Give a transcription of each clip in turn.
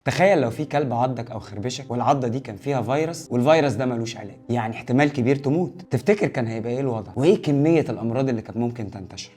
تخيل لو في كلب عضك او خربشك والعضه دي كان فيها فيروس والفيروس ده ملوش علاج، يعني احتمال كبير تموت. تفتكر كان هيبقى ايه الوضع؟ وايه كميه الامراض اللي كانت ممكن تنتشر؟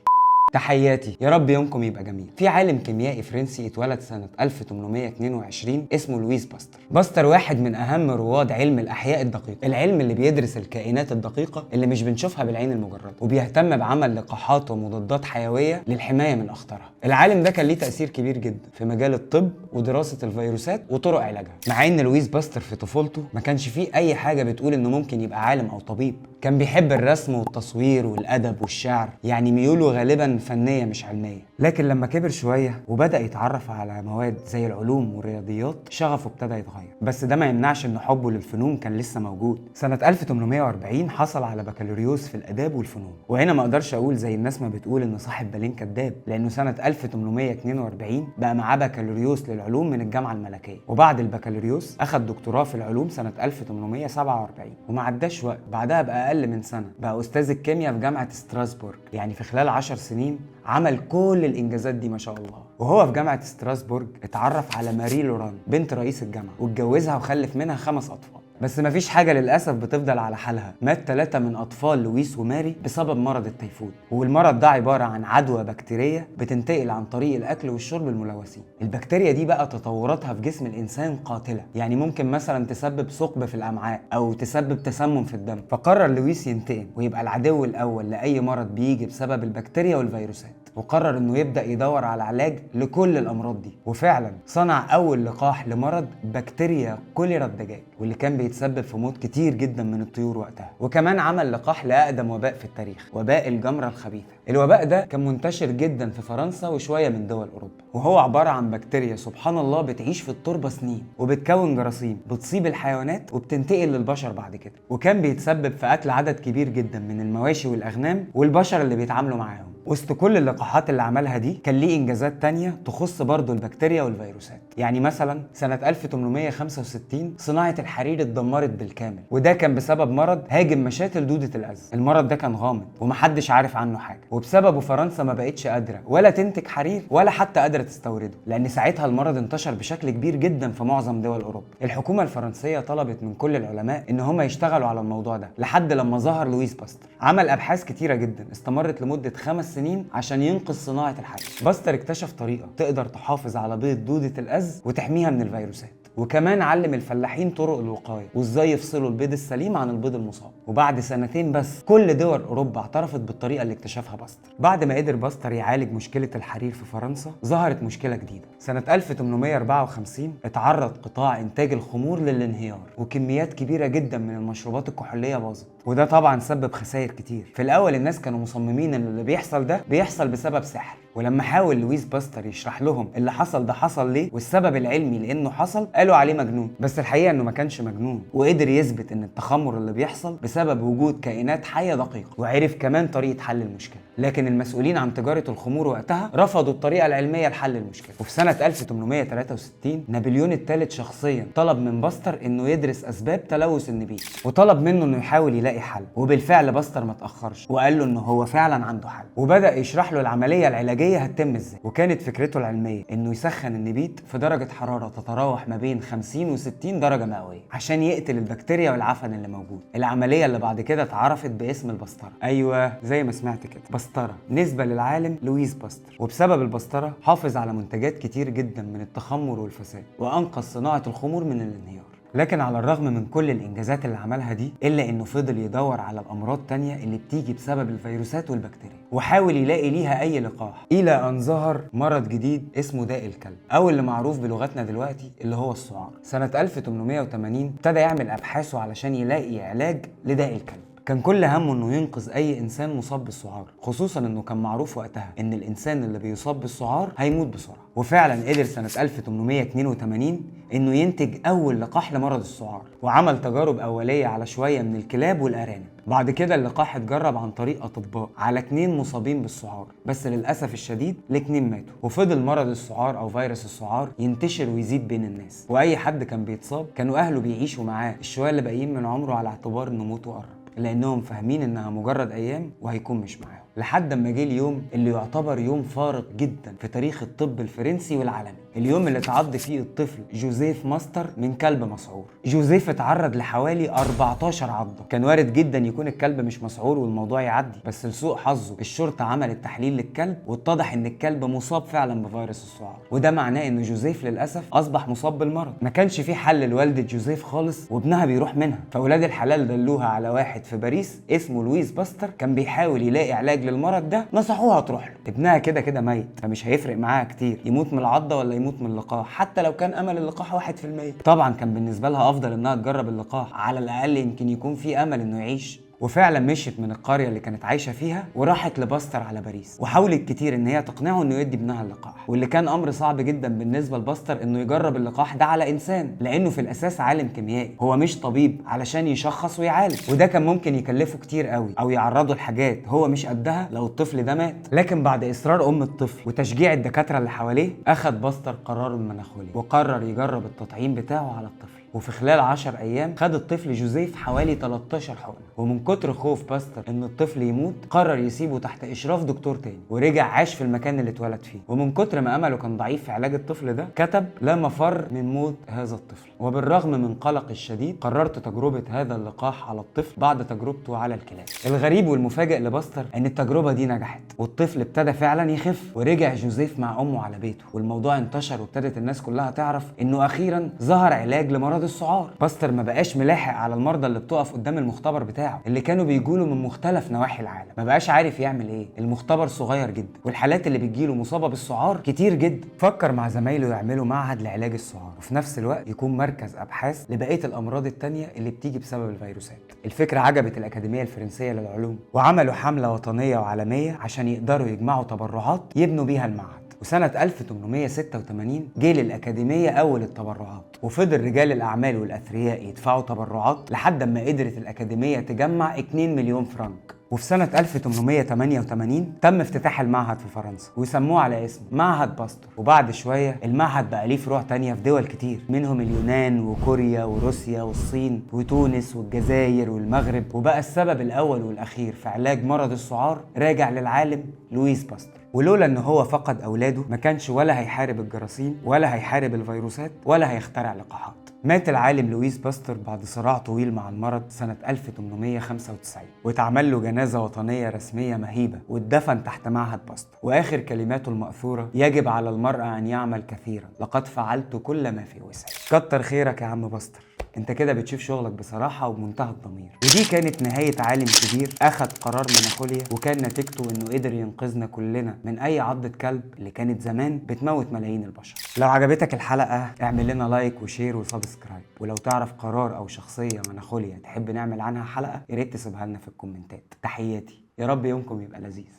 تحياتي، يا رب يومكم يبقى جميل. في عالم كيميائي فرنسي اتولد سنة 1822 اسمه لويس باستر. باستر واحد من أهم رواد علم الأحياء الدقيق، العلم اللي بيدرس الكائنات الدقيقة اللي مش بنشوفها بالعين المجردة، وبيهتم بعمل لقاحات ومضادات حيوية للحماية من أخطارها. العالم ده كان ليه تأثير كبير جدا في مجال الطب ودراسة الفيروسات وطرق علاجها، مع إن لويس باستر في طفولته ما كانش فيه أي حاجة بتقول إنه ممكن يبقى عالم أو طبيب. كان بيحب الرسم والتصوير والأدب والشعر، يعني ميوله غالبا فنية مش علمية. لكن لما كبر شوية وبدأ يتعرف على مواد زي العلوم والرياضيات شغفه ابتدى يتغير، بس ده ما يمنعش إن حبه للفنون كان لسه موجود. سنة 1840 حصل على بكالوريوس في الآداب والفنون، وهنا ما اقدرش أقول زي الناس ما بتقول إن صاحب بالين كذاب، لأنه سنة 1842 بقى معاه بكالوريوس للعلوم من الجامعة الملكية، وبعد البكالوريوس أخد دكتوراه في العلوم سنة 1847. وما عداش وقت بعدها بأقل من سنة بقى أستاذ الكيمياء في جامعة ستراسبورغ، يعني في خلال 10 سنين عمل كل الإنجازات دي ما شاء الله. وهو في جامعة ستراسبورغ اتعرف على ماري لوران بنت رئيس الجامعة، واتجوزها وخلف منها 5 أطفال. بس مفيش حاجة للأسف بتفضل على حالها، مات 3 من أطفال لويس وماري بسبب مرض التيفود، والمرض ده عبارة عن عدوى بكتيرية بتنتقل عن طريق الأكل والشرب الملوثين. البكتيريا دي بقى تطوراتها في جسم الإنسان قاتلة، يعني ممكن مثلا تسبب ثقب في الأمعاء أو تسبب تسمم في الدم. فقرر لويس ينتقم ويبقى العدو الأول لأي مرض بيجي بسبب البكتيريا والفيروسات، وقرر انه يبدأ يدور على علاج لكل الامراض دي. وفعلا صنع اول لقاح لمرض بكتيريا كوليرا الدجاج، واللي كان بيتسبب في موت كتير جدا من الطيور وقتها. وكمان عمل لقاح لاقدم وباء في التاريخ، وباء الجمرة الخبيثة. الوباء ده كان منتشر جدا في فرنسا وشوية من دول اوروبا، وهو عبارة عن بكتيريا سبحان الله بتعيش في التربة سنين وبتكون جراثيم بتصيب الحيوانات وبتنتقل للبشر بعد كده. وكان بيتسبب في قتل عدد كبير جدا من المواشي والاغنام والبشر اللي بيتعاملوا معاهم. وسط كل اللقاحات اللي عملها دي كان ليه انجازات تانية تخص برضه البكتيريا والفيروسات، يعني مثلا سنة 1865 صناعة الحرير اتدمرت بالكامل، وده كان بسبب مرض هاجم مشاتل دودة الأز. المرض ده كان غامض ومحدش عارف عنه حاجة، وبسببه فرنسا ما بقتش قادرة ولا تنتج حرير ولا حتى قادرة تستورده، لأن ساعتها المرض انتشر بشكل كبير جدا في معظم دول أوروبا. الحكومة الفرنسية طلبت من كل العلماء إن هم يشتغلوا على الموضوع ده لحد لما ظهر لويس باستر. عمل أبحاث كتيرة جدا استمرت لمدة 5 سنين عشان ينقذ صناعة الحرير. باستر اكتشف طريقة تقدر تحافظ على بيض دودة الأز وتحميها من الفيروسات، وكمان علم الفلاحين طرق الوقاية وازاي يفصلوا البيض السليم عن البيض المصاب. وبعد سنتين بس كل دول اوروبا اعترفت بالطريقة اللي اكتشفها باستر. بعد ما قدر باستر يعالج مشكلة الحرير في فرنسا ظهرت مشكلة جديدة. سنة 1854 اتعرض قطاع انتاج الخمور للانهيار، وكميات كبيرة جدا من المشروبات الكحولية باظت، وده طبعا سبب خسائر كتير. في الاول الناس كانوا مصممين ان اللي بيحصل ده بيحصل بسبب سحر، ولما حاول لويس باستر يشرح لهم اللي حصل ده حصل ليه والسبب العلمي لانه حصل، قالوا عليه مجنون. بس الحقيقه انه ما كانش مجنون، وقدر يثبت ان التخمر اللي بيحصل بسبب وجود كائنات حيه دقيقه، وعرف كمان طريقه حل المشكله. لكن المسؤولين عن تجاره الخمور وقتها رفضوا الطريقه العلميه لحل المشكله. وفي سنه 1863 نابليون الثالث شخصيا طلب من باستر انه يدرس اسباب تلوث النبيذ، وطلب منه انه يحاول يلاقي حل. وبالفعل باستر ما تاخرش وقال له انه هو فعلا عنده حل، وبدا يشرح له العمليه العلاجيه هتتم ازاي. وكانت فكرته العلميه انه يسخن النبيت في درجه حراره تتراوح ما بين 50 و60 درجه مئويه عشان يقتل البكتيريا والعفن اللي موجود. العمليه اللي بعد كده اتعرفت باسم البسطره، ايوه زي ما سمعت كده، بسطره نسبه للعالم لويس باستر. وبسبب البسطره حافظ على منتجات كتير جدا من التخمر والفساد، وانقذ صناعه الخمور من الانهيار. لكن على الرغم من كل الإنجازات اللي عملها دي، إلا إنه فضل يدور على الأمراض تانية اللي بتيجي بسبب الفيروسات والبكتيريا، وحاول يلاقي ليها أي لقاح، إلى أن ظهر مرض جديد اسمه داء الكلب، أو اللي معروف بلغتنا دلوقتي اللي هو السعار. سنة 1880 ابتدى يعمل أبحاثه علشان يلاقي علاج لداء الكلب. كان كل همه انه ينقذ اي انسان مصاب بالسعار، خصوصا انه كان معروف وقتها ان الانسان اللي بيصاب بالسعار هيموت بسرعه. وفعلا قدر سنه 1882 انه ينتج اول لقاح لمرض السعار، وعمل تجارب اوليه على شويه من الكلاب والارانب. بعد كده اللقاح اتجرب عن طريق اطباء على 2 مصابين بالسعار، بس للاسف الشديد ال2 ماتوا. وفضل مرض السعار او فيروس السعار ينتشر ويزيد بين الناس، واي حد كان بيتصاب كانوا اهله بيعيشوا معاه الشويه اللي باقيين من عمره على اعتبار انه موته قرب، لانهم فاهمين انها مجرد ايام وهيكون مش معاهم. لحد ما جه اليوم اللي يعتبر يوم فارق جدا في تاريخ الطب الفرنسي والعالمي، اليوم اللي اتعض فيه الطفل جوزيف ماستر من كلب مسعور. جوزيف اتعرض لحوالي 14 عضة. كان وارد جدا يكون الكلب مش مسعور والموضوع يعدي، بس لسوء حظه الشرطة عملت تحليل للكلب واتضح ان الكلب مصاب فعلا بفيروس السعار، وده معناه ان جوزيف للاسف اصبح مصاب بالمرض. ما كانش في حل لوالدة جوزيف خالص وابنها بيروح منها، فاولاد الحلال دلوها على واحد في باريس اسمه لويس باستر كان بيحاول يلاقي علاج للمرض ده، نصحوها تروح له. ابنها كده كده ميت، فمش هيفرق معاها كتير يموت من العضة ولا يموت من اللقاح، حتى لو كان امل اللقاح 1%. طبعا كان بالنسبة لها افضل انها تجرب اللقاح، على الاقل يمكن يكون في امل انه يعيش. وفعلا مشيت من القريه اللي كانت عايشه فيها وراحت لباستر على باريس، وحاولت كتير ان هي تقنعه انه يدي ابنها اللقاح، واللي كان امر صعب جدا بالنسبه لباستر انه يجرب اللقاح ده على انسان، لانه في الاساس عالم كيميائي، هو مش طبيب علشان يشخص ويعالج، وده كان ممكن يكلفه كتير قوي او يعرضه لحاجات هو مش قدها لو الطفل ده مات. لكن بعد اصرار ام الطفل وتشجيع الدكاتره اللي حواليه، اخذ باستر قرار المناخولي وقرر يجرب التطعيم بتاعه على الطفل. وفي خلال 10 ايام خد الطفل جوزيف حوالي 13 حقنه، ومن كتر خوف باستر ان الطفل يموت قرر يسيبه تحت اشراف دكتور تاني، ورجع عاش في المكان اللي اتولد فيه. ومن كتر ما امله كان ضعيف في علاج الطفل ده، كتب: لا مفر من موت هذا الطفل. وبالرغم من قلقي الشديد قررت تجربه هذا اللقاح على الطفل بعد تجربته على الكلاب. الغريب والمفاجئ لباستر ان التجربه دي نجحت، والطفل ابتدى فعلا يخف، ورجع جوزيف مع امه على بيته، والموضوع انتشر وابتدت الناس كلها تعرف انه اخيرا ظهر علاج لمرض السعار. باستر ما بقاش ملاحق على المرضى اللي بتقف قدام المختبر بتاعه اللي كانوا بيجوله من مختلف نواحي العالم، ما بقاش عارف يعمل ايه، المختبر صغير جدا والحالات اللي بتجيله مصابه بالسعار كتير جدا. فكر مع زمايله يعملوا معهد لعلاج السعار، وفي نفس الوقت يكون مركز ابحاث لبقيه الامراض التانية اللي بتيجي بسبب الفيروسات. الفكره عجبت الاكاديميه الفرنسيه للعلوم، وعملوا حمله وطنيه وعالميه عشان يقدروا يجمعوا تبرعات يبنوا بيها المعهد. وسنة 1886 جه للأكاديمية أول التبرعات، وفضل رجال الأعمال والأثرياء يدفعوا تبرعات لحد ما قدرت الأكاديمية تجمع 2 مليون فرنك. وفي سنة 1888 تم افتتاح المعهد في فرنسا وسموه على اسم معهد باستر. وبعد شوية المعهد بقى ليه فروع تانية في دول كتير، منهم اليونان وكوريا وروسيا والصين وتونس والجزائر والمغرب. وبقى السبب الأول والأخير في علاج مرض السعار راجع للعالم لويس باستر. ولولا ان هو فقد اولاده ما كانش ولا هيحارب الجراثيم ولا هيحارب الفيروسات ولا هيخترع لقاحات. مات العالم لويس باستر بعد صراع طويل مع المرض سنة 1895، واتعمل له جنازة وطنية رسمية مهيبة واتدفن تحت معهد باستر. وآخر كلماته المأثورة: يجب على المرء أن يعمل كثيرا، لقد فعلت كل ما في وسعي. كتر خيرك يا عم باستر، انت كده بتشوف شغلك بصراحة وبمنتهى الضمير. ودي كانت نهاية عالم كبير اخد قرار مناخوليا، وكان نتيجته انه قدر ينقذنا كلنا من اي عضة كلب اللي كانت زمان بتموت ملايين البشر. لو عجبتك الحلقة اعمل لنا لايك وشير وسبسكرايب، ولو تعرف قرار او شخصية مناخوليا تحب نعمل عنها حلقة ياريت تسيبها لنا في الكومنتات. تحياتي، يا رب يومكم يبقى لذيذ.